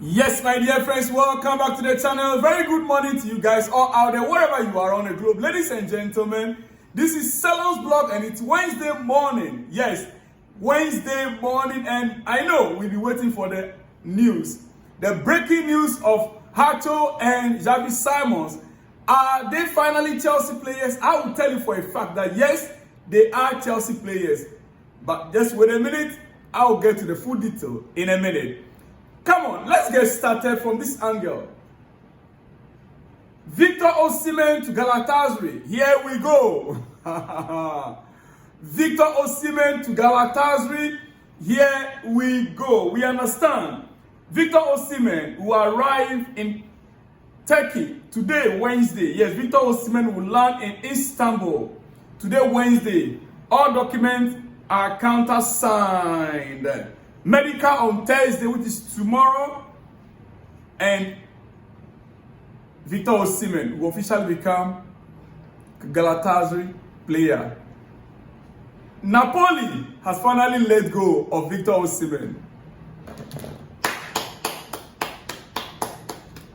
Yes, my dear friends, welcome back to the channel. Very good morning to you guys all out there, wherever you are on the globe. Ladies and gentlemen, this is Salon's blog and it's Wednesday morning. Yes, Wednesday morning, and I know we'll be waiting for the news. The breaking news of Hato and Xavi Simons. Are they finally Chelsea players? I will tell you for a fact that yes, they are Chelsea players. But just wait a minute, I will get to the full detail in a minute. Come on, let's get started from this angle. Victor Osimhen to Galatasaray. Here we go. Victor Osimhen to Galatasaray. Here we go. We understand. Victor Osimhen will arrive in Turkey today, Wednesday. Yes, Victor Osimhen will land in Istanbul today, Wednesday. All documents are countersigned. Medical on Thursday, which is tomorrow, and Victor Osimhen will officially become Galatasaray player. Napoli has finally let go of Victor Osimhen.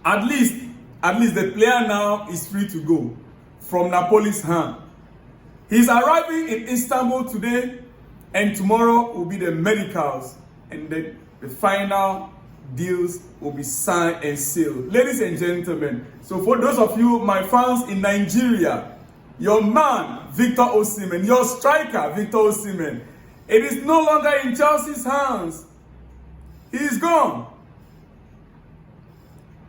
At least the player now is free to go from Napoli's hand. He's arriving in Istanbul today, and tomorrow will be the medicals. And then the final deals will be signed and sealed. Ladies and gentlemen, so for those of you, my fans in Nigeria, your man, Victor Osimhen, your striker, Victor Osimhen, it is no longer in Chelsea's hands. He is gone.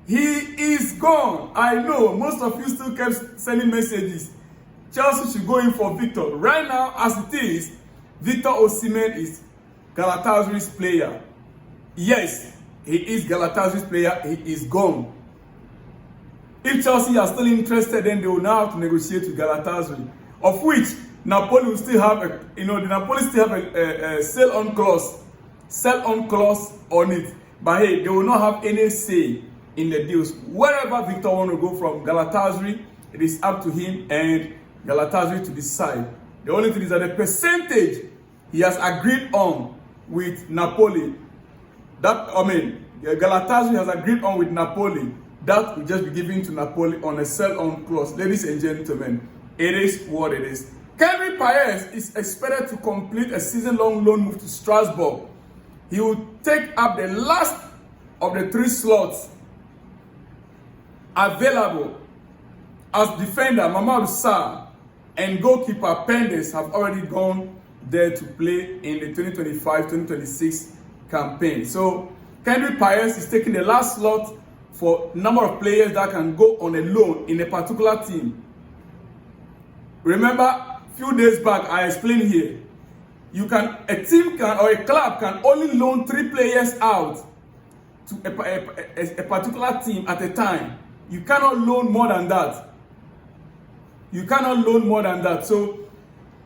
He is gone. I know most of you still kept sending messages. Chelsea should go in for Victor. Right now, as it is, Victor Osimhen is Galatasaray's player. Yes, he is Galatasaray's player. He is gone. If Chelsea are still interested, then they will now have to negotiate with Galatasaray, of which Napoli will still have the Napoli still have a sell-on clause on it. But hey, they will not have any say in the deals. Wherever Victor wants to go from Galatasaray, it is up to him and Galatasaray to decide. The only thing is that the percentage he has agreed on with Napoli, Galatasaray has agreed on with Napoli, that will just be given to Napoli on a sell-on clause. Ladies and gentlemen, it is what it is. Henry Paez is expected to complete a season-long loan move to Strasbourg. He will take up the last of the 3 slots available as defender. Mamadou Sarr and goalkeeper Pendes have already gone there to play in the 2025-2026 campaign. So Henry Paez is taking the last slot for number of players that can go on a loan in a particular team. Remember, a few days back I explained here, a team can or a club can only loan 3 players out to a particular team at a time. You cannot loan more than that. So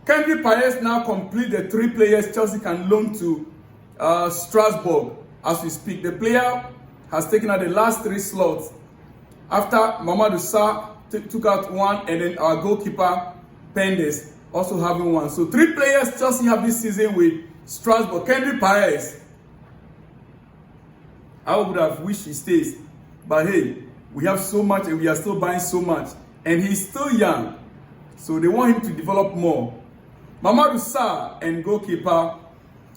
Henry Paez now complete the 3 players Chelsea can loan to Strasbourg as we speak. The player has taken out the last 3 slots after Mamadou Sarr took out 1, and then our goalkeeper Pendes also having 1. So 3 players Chelsea have this season with Strasbourg. Henry Paez, I would have wished he stays, but hey, we have so much and we are still buying so much, and he's still young, so they want him to develop more. Mamadou Sarr and goalkeeper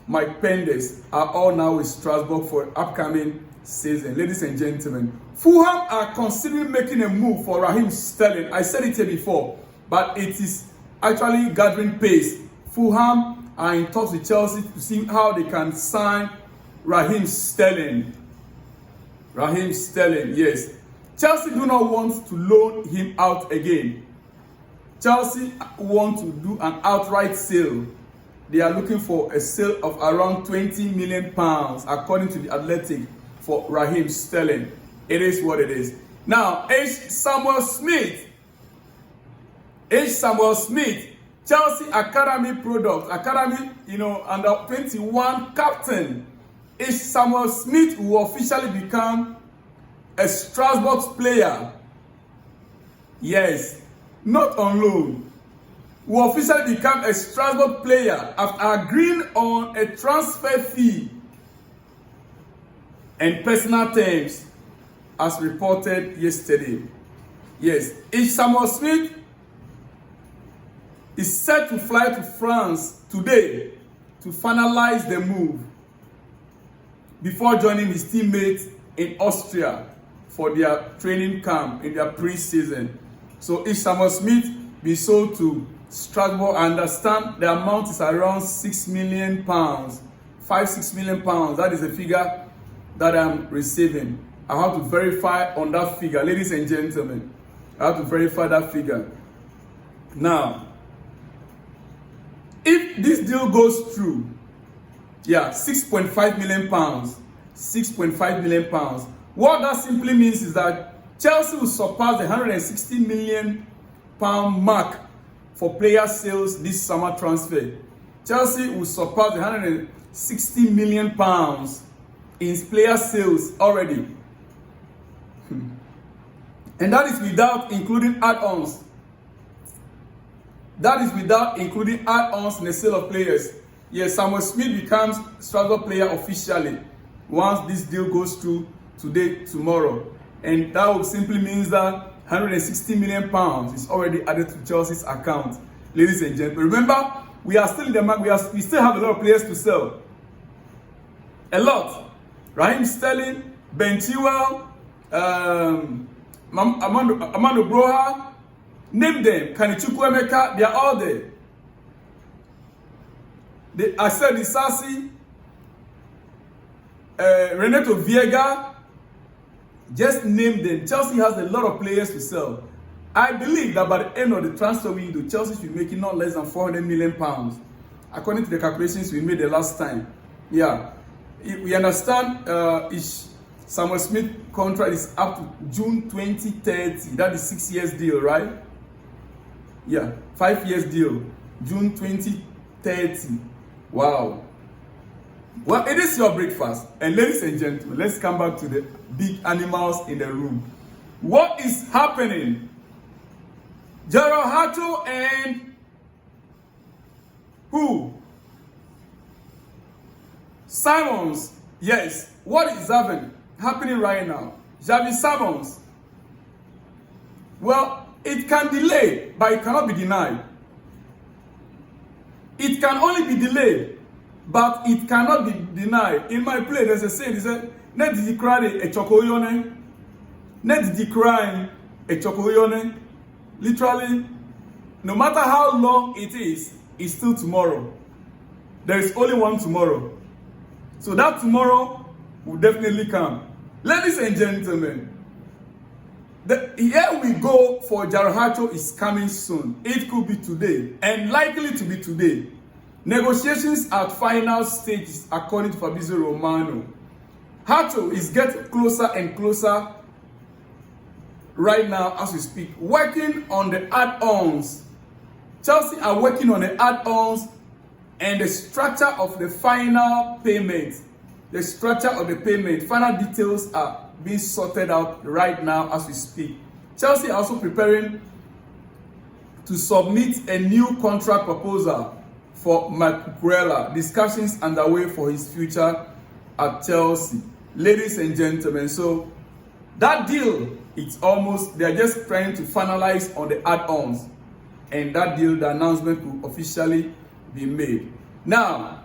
Mike Pendes are all now with Strasbourg for upcoming season. Ladies and gentlemen, Fulham are considering making a move for Raheem Sterling. I said it here before, but it is actually gathering pace. Fulham are in talks with Chelsea to see how they can sign Raheem Sterling. Yes. Chelsea do not want to loan him out again. Chelsea want to do an outright sale. They are looking for a sale of around £20 million, according to the Athletic, for Raheem Sterling. It is what it is. Now, H. Samuel Smith, Chelsea Academy product, under 21 captain. H. Samuel Smith will officially become a Strasbourg player. Yes, not on loan. Will officially become a Strasbourg player after agreeing on a transfer fee and personal terms, as reported yesterday. Yes, Samuel Smith is set to fly to France today to finalize the move before joining his teammates in Austria for their training camp in their pre-season. So if Samuel Smith be sold to Strasbourg, I understand the amount is around £6 million, £5-6 million. That is the figure that I'm receiving. I have to verify on that figure, ladies and gentlemen. I have to verify that figure. Now, if this deal goes through, yeah, £6.5 million, £6.5 million. What that simply means is that Chelsea will surpass the £160 million mark for player sales this summer transfer. Chelsea will surpass the £160 million in player sales already. And that is without including add-ons. That is without including add-ons in the sale of players. Yes, Samuel Smith becomes Strasbourg player officially once this deal goes through today, tomorrow. And that would simply means that £160 million is already added to Chelsea's account. Ladies and gentlemen, remember, we are still in the market. We still have a lot of players to sell. A lot. Raheem Sterling, Ben Chilwell, Amando Broha, name them, Kanichuku Emeka, they are all there. I said Isasi, Renato Viega, just name them. Chelsea has a lot of players to sell. I believe that by the end of the transfer window, Chelsea should be making not less than £400 million, according to the calculations we made the last time. Yeah, we understand Samuel Smith contract is up to June 2030. That is 6 years deal, right? Yeah, 5 years deal, June 2030. Wow. Well, it is your breakfast. And ladies and gentlemen, let's come back to the big animals in the room. What is happening? Hato and who? Simons. Yes. What is happening right now? Xavi Simons. Well, it can delay, but it cannot be denied. It can only be delayed, but it cannot be denied. In my play, there's a saying, it says, "Net di cry a chokoyone, net di cry a chokoyone." Literally, no matter how long it is, it's still tomorrow. There is only one tomorrow. So that tomorrow will definitely come. Ladies and gentlemen, here we go for Hato is coming soon. It could be today and likely to be today. Negotiations at final stages according to Fabrizio Romano. Hato is getting closer and closer right now as we speak, working on the add-ons. Chelsea are working on the add-ons and the structure of the final payment. The structure of the payment, final details are being sorted out right now as we speak. Chelsea are also preparing to submit a new contract proposal for Cucurella. Discussions underway for his future at Chelsea. Ladies and gentlemen, so that deal, it's almost, they're just trying to finalize on the add-ons. And that deal, the announcement will officially be made. Now,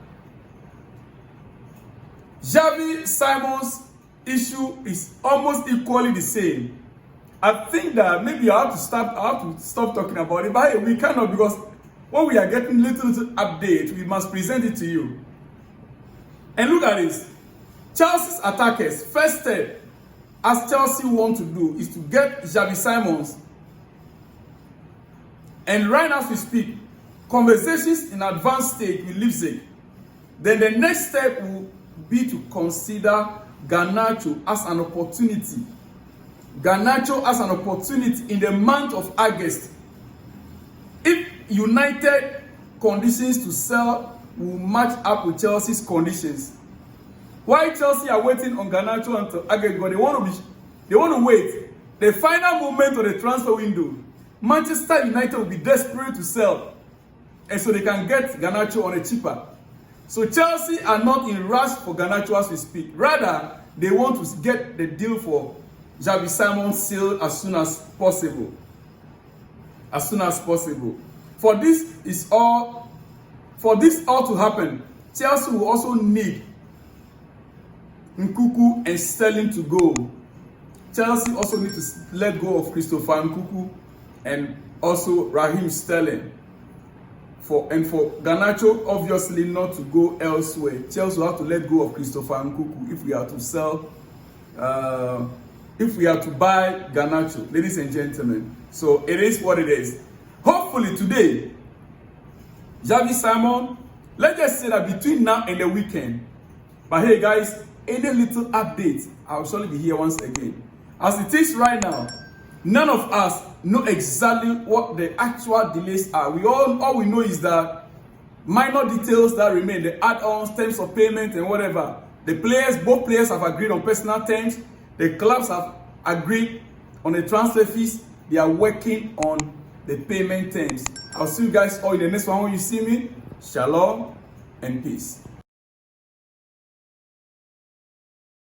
Xavi Simons issue is almost equally the same. I think that maybe I have to stop talking about it, but hey, we cannot, because when we are getting little update, we must present it to you. And look at this. Chelsea's attackers, first step, as Chelsea want to do, is to get Xavi Simons. And right now as we speak, conversations in advanced stage with Leipzig. Then the next step will be to consider Garnacho as an opportunity. Garnacho as an opportunity in the month of August. If United conditions to sell will match up with Chelsea's conditions. While Chelsea are waiting on Garnacho until August, they want to wait. The final moment of the transfer window, Manchester United will be desperate to sell, and so they can get Garnacho on a cheaper. So Chelsea are not in rush for Garnacho as we speak. Rather, they want to get the deal for Xavi Simon sealed as soon as possible. As soon as possible. For this all to happen, Chelsea will also need Nkunku and Sterling to go. Chelsea also need to let go of Christopher Nkunku and also Raheem Sterling. For Garnacho obviously not to go elsewhere. Chelsea will have to let go of Christopher Nkunku if we are to sell, if we are to buy Garnacho, ladies and gentlemen. So it is what it is. Hopefully today, Xavi Simon, let's just say that between now and the weekend. But hey guys, any little update, I'll surely be here once again. As it is right now, none of us know exactly what the actual delays are. All we know is that minor details that remain, the add-ons, terms of payment and whatever. Both players have agreed on personal terms. The clubs have agreed on the transfer fees. They are working on the payment terms. I'll see you guys all in the next one when you see me. Shalom and peace.